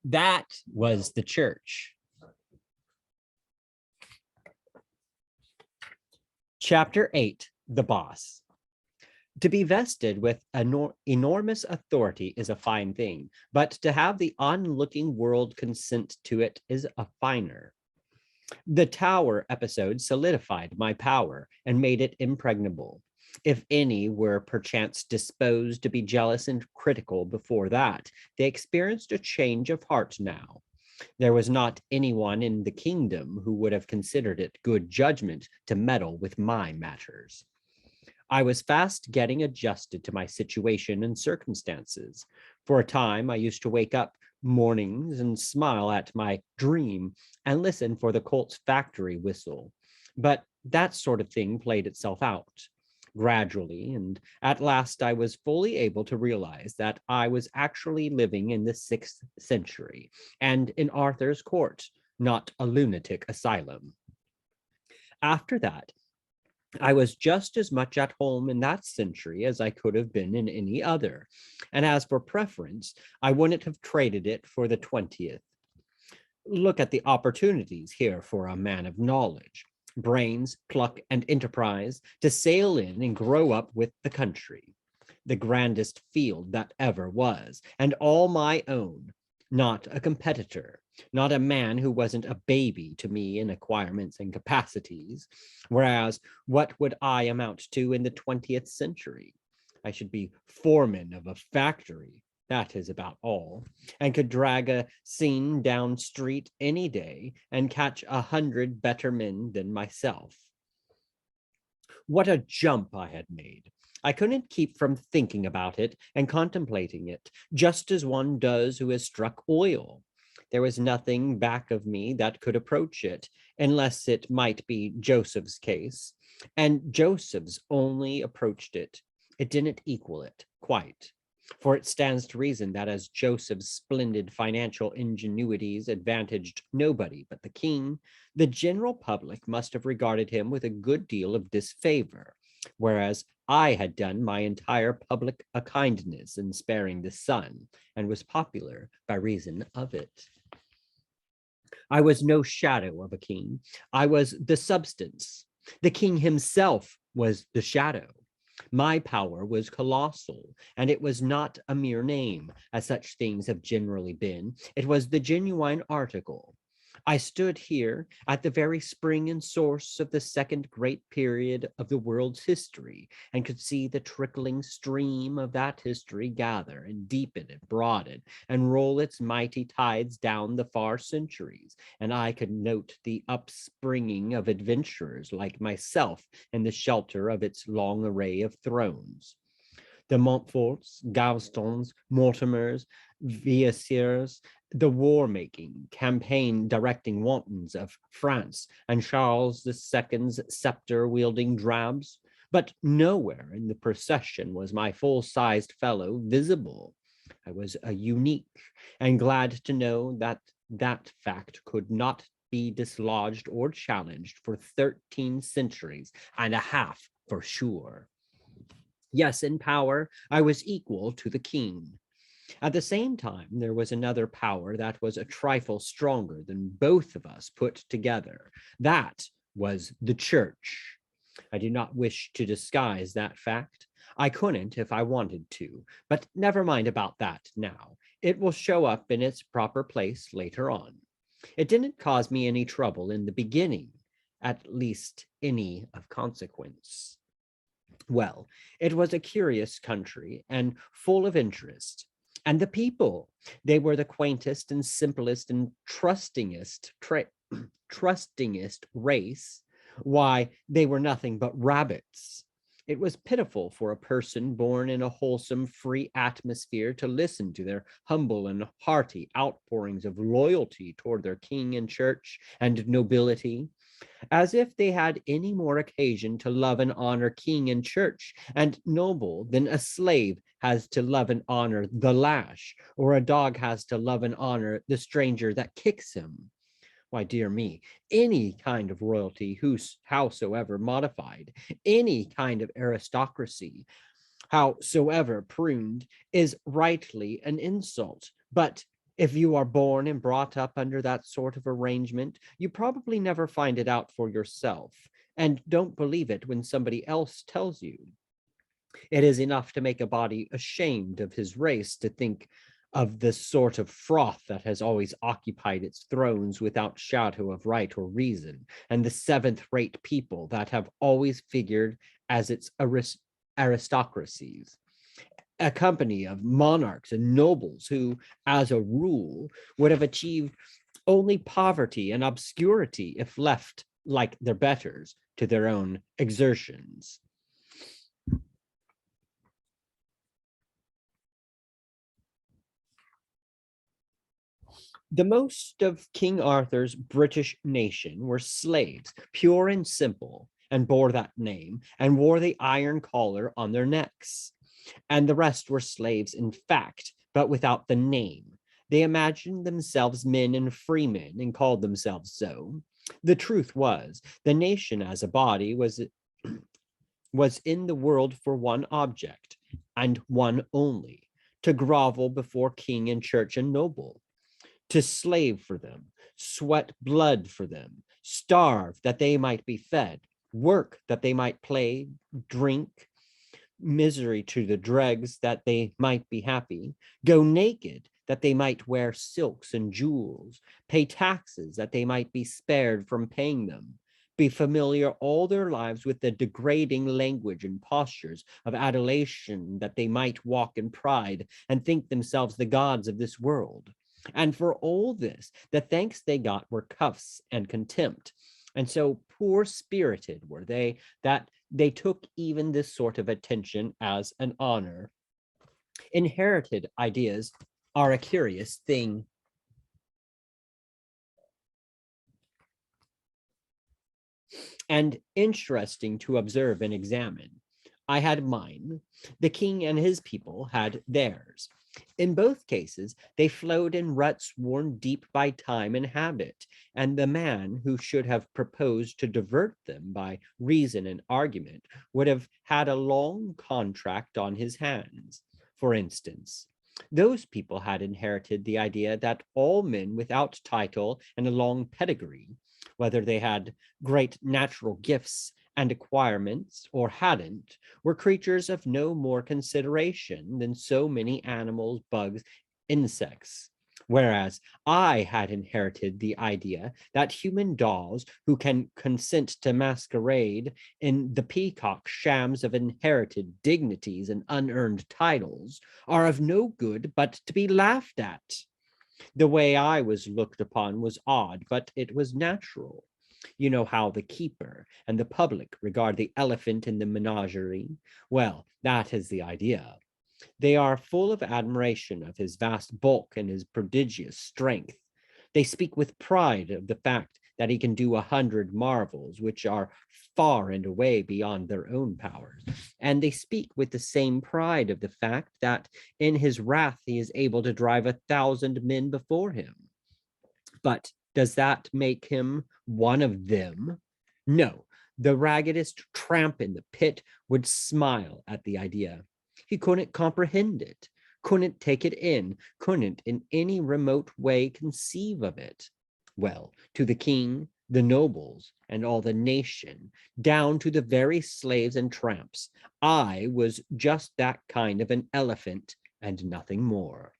That was the church. Chapter 8, The Boss. To be vested with enormous authority is a fine thing, but to have the onlooking world consent to it is a finer. The tower episode solidified my power and made it impregnable. If any were perchance disposed to be jealous and critical before that, they experienced a change of heart now. There was not anyone in the kingdom who would have considered it good judgment to meddle with my matters. I was fast getting adjusted to my situation and circumstances. For a time, I used to wake up mornings and smile at my dream and listen for the Colt's factory whistle. But that sort of thing played itself out gradually, and at last I was fully able to realize that I was actually living in the 6th century and in Arthur's court, not a lunatic asylum. After that, I was just as much at home in that century as I could have been in any other. And as for preference, I wouldn't have traded it for the 20th. Look at the opportunities here for a man of knowledge, brains, pluck, and enterprise to sail in and grow up with the country. The grandest field that ever was, and all my own, not a competitor, not a man who wasn't a baby to me in acquirements and capacities. Whereas, what would I amount to in the 20th century? I should be foreman of a factory. That is about all, and could drag a scene down street any day and catch 100 better men than myself. What a jump I had made! I couldn't keep from thinking about it and contemplating it, just as one does who has struck oil. There was nothing back of me that could approach it, unless it might be Joseph's case. And Joseph's only approached it. It didn't equal it, quite. For it stands to reason that as Joseph's splendid financial ingenuities advantaged nobody but the king, the general public must have regarded him with a good deal of disfavor, whereas I had done my entire public a kindness in sparing the son, and was popular by reason of it. I was no shadow of a king. I was the substance. The king himself was the shadow. My power was colossal, and it was not a mere name, as such things have generally been. It was the genuine article. I stood here at the very spring and source of the second great period of the world's history, and could see the trickling stream of that history gather and deepen and broaden and roll its mighty tides down the far centuries, and I could note the upspringing of adventurers like myself in the shelter of its long array of thrones. The Montforts, Gastons, Mortimers, Villesiers, the war-making, campaign-directing wantons of France, and Charles II's scepter-wielding drabs. But nowhere in the procession was my full-sized fellow visible. I was a unique, and glad to know that that fact could not be dislodged or challenged for 13 centuries and a half for sure. Yes, in power, I was equal to the king. At the same time, there was another power that was a trifle stronger than both of us put together. That was the church. I do not wish to disguise that fact. I couldn't if I wanted to, but never mind about that now. It will show up in its proper place later on. It didn't cause me any trouble in the beginning, at least any of consequence. Well, it was a curious country and full of interest. And the people, they were the quaintest and simplest and trustingest race. Why, they were nothing but rabbits. It was pitiful for a person born in a wholesome, free atmosphere to listen to their humble and hearty outpourings of loyalty toward their king and church and nobility, as if they had any more occasion to love and honor king and church and noble than a slave has to love and honor the lash, or a dog has to love and honor the stranger that kicks him. Why, dear me, any kind of royalty, howsoever modified, any kind of aristocracy, howsoever pruned, is rightly an insult. But If you are born and brought up under that sort of arrangement, you probably never find it out for yourself and don't believe it when somebody else tells you. It is enough to make a body ashamed of his race to think of the sort of froth that has always occupied its thrones without shadow of right or reason, and the seventh-rate people that have always figured as its aristocracies. A company of monarchs and nobles who, as a rule, would have achieved only poverty and obscurity if left, like their betters, to their own exertions. The most of King Arthur's British nation were slaves, pure and simple, and bore that name, and wore the iron collar on their necks. And the rest were slaves in fact, but without the name. They imagined themselves men and freemen and called themselves so. The truth was, the nation as a body was in the world for one object, and one only, to grovel before king and church and noble, to slave for them, sweat blood for them, starve that they might be fed, work that they might play, drink, misery to the dregs that they might be happy, go naked that they might wear silks and jewels, pay taxes that they might be spared from paying them, be familiar all their lives with the degrading language and postures of adulation that they might walk in pride and think themselves the gods of this world. And for all this, the thanks they got were cuffs and contempt. And so poor spirited were they that they took even this sort of attention as an honor. Inherited ideas are a curious thing. And interesting to observe and examine. I had mine, the king and his people had theirs. In both cases, they flowed in ruts worn deep by time and habit, and the man who should have proposed to divert them by reason and argument would have had a long contract on his hands. For instance, those people had inherited the idea that all men without title and a long pedigree, whether they had great natural gifts and acquirements or hadn't, were creatures of no more consideration than so many animals, bugs, insects. Whereas I had inherited the idea that human dolls who can consent to masquerade in the peacock shams of inherited dignities and unearned titles are of no good but to be laughed at. The way I was looked upon was odd, but it was natural. You know how the keeper and the public regard the elephant in the menagerie? Well, that is the idea. They are full of admiration of his vast bulk and his prodigious strength. They speak with pride of the fact that he can do 100 marvels, which are far and away beyond their own powers. And they speak with the same pride of the fact that in his wrath he is able to drive 1,000 men before him. But does that make him one of them? No, the raggedest tramp in the pit would smile at the idea. He couldn't comprehend it, couldn't take it in, couldn't in any remote way conceive of it. Well, to the king, the nobles, and all the nation, down to the very slaves and tramps, I was just that kind of an elephant and nothing more.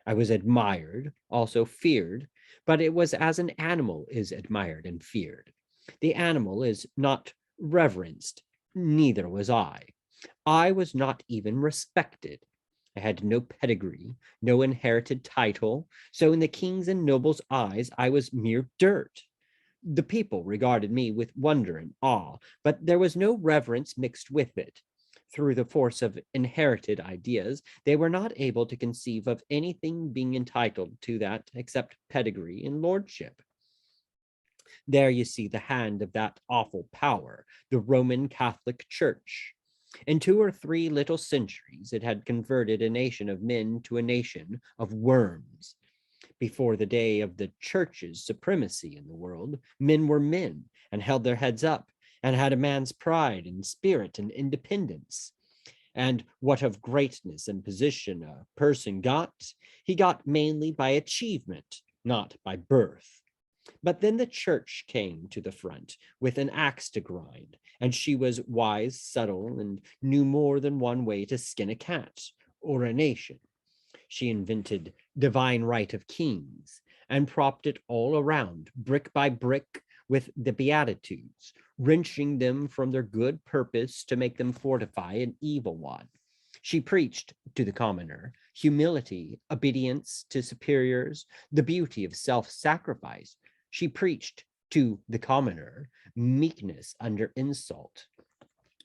I was admired, also feared, but it was as an animal is admired and feared. The animal is not reverenced, neither was I. I was not even respected. I had no pedigree, no inherited title, so in the king's and nobles' eyes, I was mere dirt. The people regarded me with wonder and awe, but there was no reverence mixed with it. Through the force of inherited ideas, they were not able to conceive of anything being entitled to that except pedigree and lordship. There you see the hand of that awful power, the Roman Catholic Church. In 2 or 3 little centuries, it had converted a nation of men to a nation of worms. Before the day of the church's supremacy in the world, men were men and held their heads up and had a man's pride and spirit and independence. And what of greatness and position a person got, he got mainly by achievement, not by birth. But then the church came to the front with an axe to grind, and she was wise, subtle, and knew more than one way to skin a cat or a nation. She invented divine right of kings and propped it all around, brick by brick, with the Beatitudes, wrenching them from their good purpose to make them fortify an evil one. She preached to the commoner humility, obedience to superiors, the beauty of self sacrifice. She preached to the commoner meekness under insult,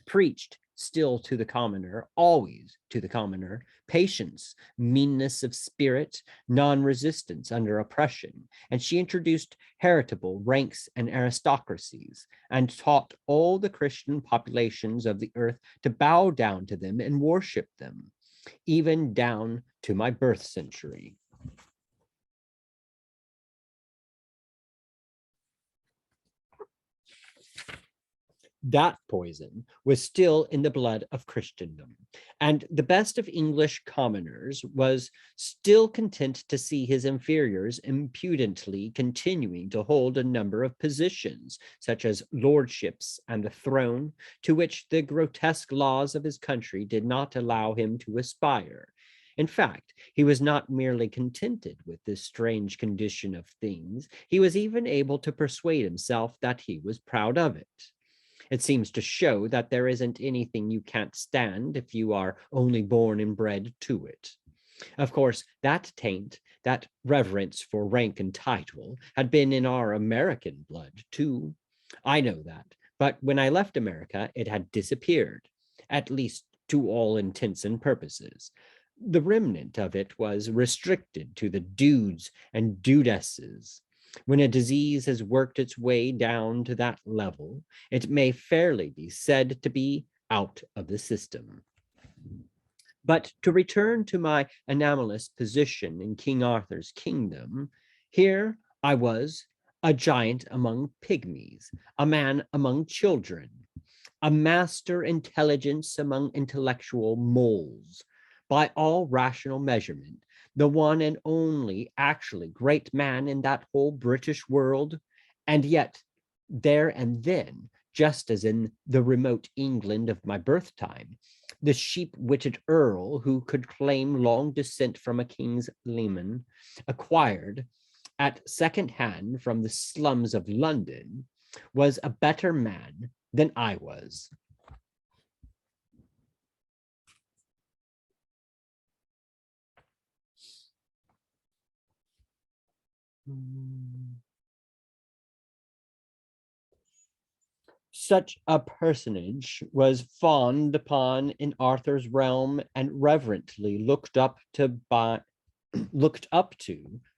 preached still to the commoner, always to the commoner, patience, meanness of spirit, non-resistance under oppression. And she introduced heritable ranks and aristocracies and taught all the Christian populations of the earth to bow down to them and worship them, even down to my birth century. That poison was still in the blood of Christendom, and the best of English commoners was still content to see his inferiors impudently continuing to hold a number of positions, such as lordships and the throne, to which the grotesque laws of his country did not allow him to aspire. In fact, he was not merely contented with this strange condition of things, he was even able to persuade himself that he was proud of it. It seems to show that there isn't anything you can't stand if you are only born and bred to it. Of course, that taint, that reverence for rank and title, had been in our American blood too. I know that, but when I left America, it had disappeared, at least to all intents and purposes. The remnant of it was restricted to the dudes and dudesses. When a disease has worked its way down to that level, it may fairly be said to be out of the system. But to return to my anomalous position in King Arthur's kingdom, here I was, a giant among pygmies, a man among children, a master intelligence among intellectual moles. By all rational measurement, the one and only actually great man in that whole British world. And yet, there and then, just as in the remote England of my birth time, the sheep-witted earl who could claim long descent from a king's leman, acquired at second hand from the slums of London, was a better man than I was. Such a personage was fawned upon in Arthur's realm and reverently looked up to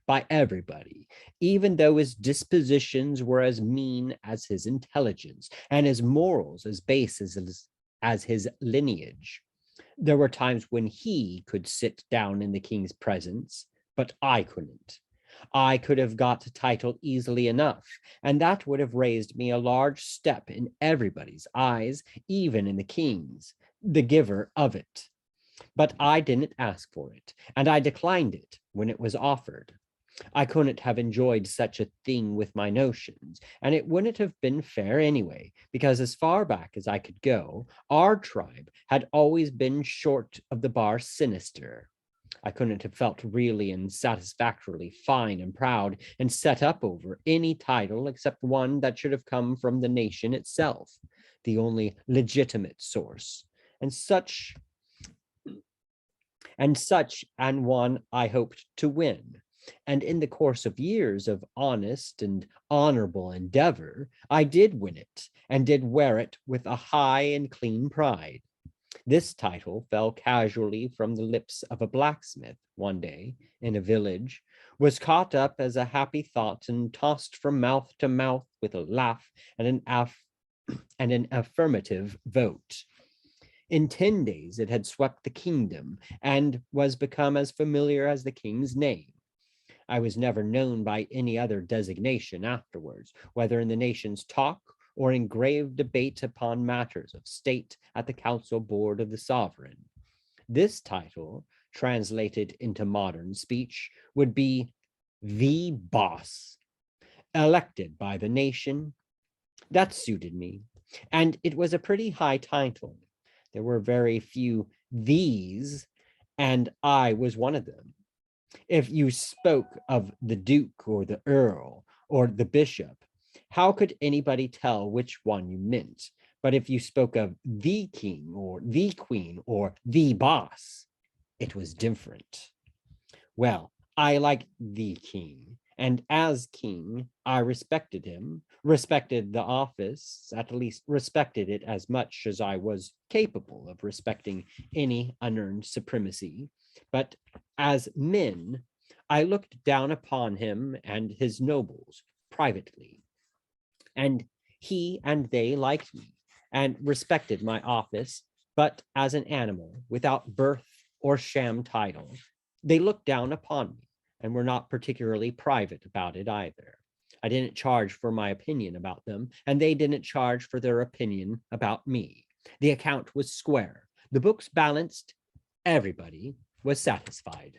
by everybody, even though his dispositions were as mean as his intelligence and his morals as base as his lineage. There were times when he could sit down in the king's presence, but I couldn't. I could have got a title easily enough, and that would have raised me a large step in everybody's eyes, even in the king's, the giver of it. But I didn't ask for it, and I declined it when it was offered. I couldn't have enjoyed such a thing with my notions, and it wouldn't have been fair anyway, because as far back as I could go, our tribe had always been short of the bar sinister. I couldn't have felt really and satisfactorily fine and proud and set up over any title except one that should have come from the nation itself, the only legitimate source. And one I hoped to win. And in the course of years of honest and honorable endeavor, I did win it and did wear it with a high and clean pride. This title fell casually from the lips of a blacksmith one day in a village, was caught up as a happy thought and tossed from mouth to mouth with a laugh and an affirmative vote. In 10 days, it had swept the kingdom and was become as familiar as the king's name. I was never known by any other designation afterwards, whether in the nation's talk or in grave debate upon matters of state at the council board of the sovereign. This title, translated into modern speech, would be the boss, elected by the nation. That suited me, and it was a pretty high title. There were very few these, and I was one of them. If you spoke of the duke or the earl or the bishop, how could anybody tell which one you meant? But if you spoke of the king or the queen or the boss, it was different. Well, I liked the king, and as king, I respected him, respected the office, at least respected it as much as I was capable of respecting any unearned supremacy. But as men, I looked down upon him and his nobles privately, and he and they liked me and respected my office, but as an animal without birth or sham title. They looked down upon me and were not particularly private about it either. I didn't charge for my opinion about them, and they didn't charge for their opinion about me. The account was square, the books balanced, everybody was satisfied.